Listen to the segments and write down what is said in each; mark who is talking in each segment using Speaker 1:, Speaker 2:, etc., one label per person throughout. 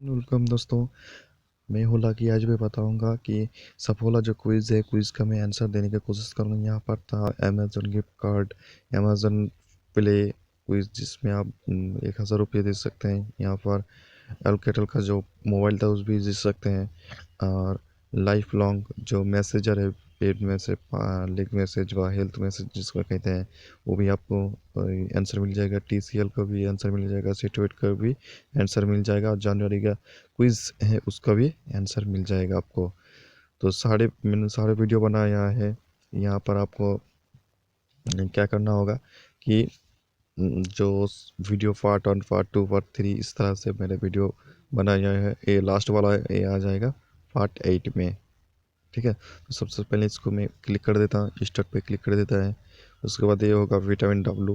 Speaker 1: Welcome दोस्तों। मैं होला कि आज मैं बताऊंगा कि सफोला जो क्विज़ है, क्विज़ का मैं आंसर देने की कोशिश करूंगा। यहाँ पर था Amazon gift card, Amazon play quiz जिसमें आप 1000 रुपये दे सकते हैं। यहाँ पर एलकेटल का जो मोबाइल था उस भी जीत सकते हैं। और लाइफ लॉन्ग जो मैसेजर है, पेड मैसेज, लिंक मैसेज व हेल्थ मैसेज जिसको कहते हैं, वो भी आपको आंसर मिल जाएगा। टीसीएल का भी आंसर मिल जाएगा, सिटुएट का भी आंसर मिल जाएगा, और जनवरी का क्विज़ है उसका भी आंसर मिल जाएगा आपको। तो मैंने सारे वीडियो बनाया है। यहाँ पर आपको क्या करना होगा कि जो वीडियो पार्ट 1, पार्ट 2, पार्ट 3 इस तरह से मैंने वीडियो बनाया है। ये लास्ट वाला ये आ जाएगा पार्ट 8 में। ठीक है, तो सबसे पहले इसको मैं क्लिक कर देता हूँ, स्टार्ट पे क्लिक कर देता है। उसके बाद ये होगा विटामिन डब्लू,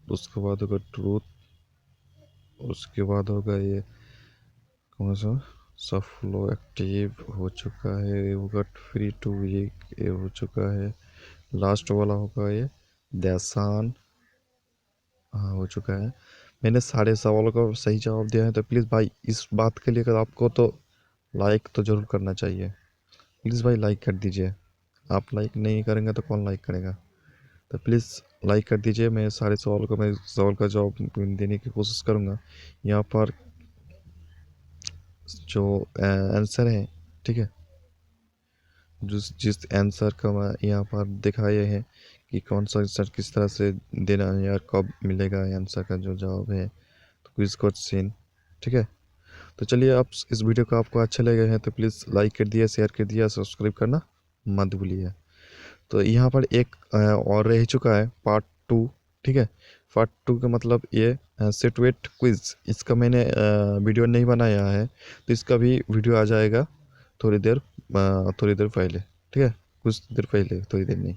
Speaker 1: उसके बाद होगा ट्रूथ, उसके बाद होगा ये कौन सा सफलो एक्टिव हो चुका है, ये होगा फ्री टू वीक, ये हो चुका है। लास्ट वाला होगा ये दैसान, हाँ हो चुका है। मैंने सारे सवालों का सही जवाब दिया है। तो प्लीज़ भाई इस बात के लिए अगर आपको तो लाइक तो ज़रूर करना चाहिए। प्लीज़ भाई लाइक कर दीजिए। आप लाइक नहीं करेंगे तो कौन लाइक करेगा। तो प्लीज़ लाइक कर दीजिए। मैं सारे मैं सवाल का जवाब देने की कोशिश करूँगा। यहाँ पर जो आंसर है, ठीक है, जिस जिस आंसर का मैं यहाँ पर दिखाए हैं कि कौन सा आंसर किस तरह से देना है या कब मिलेगा आंसर का जो जवाब है, तो क्विज क्वेश्चन। ठीक है, तो चलिए, आप इस वीडियो को आपको अच्छा लगे हैं तो प्लीज़ लाइक कर दिया, शेयर कर दिया, सब्सक्राइब करना मत भूलिए। तो यहाँ पर एक और रह चुका है पार्ट 2। ठीक है, पार्ट 2 का मतलब ये सिटुएट क्विज, इसका मैंने वीडियो नहीं बनाया है, तो इसका भी वीडियो आ जाएगा थोड़ी देर पहले। ठीक है, कुछ देर पहले, थोड़ी देर नहीं।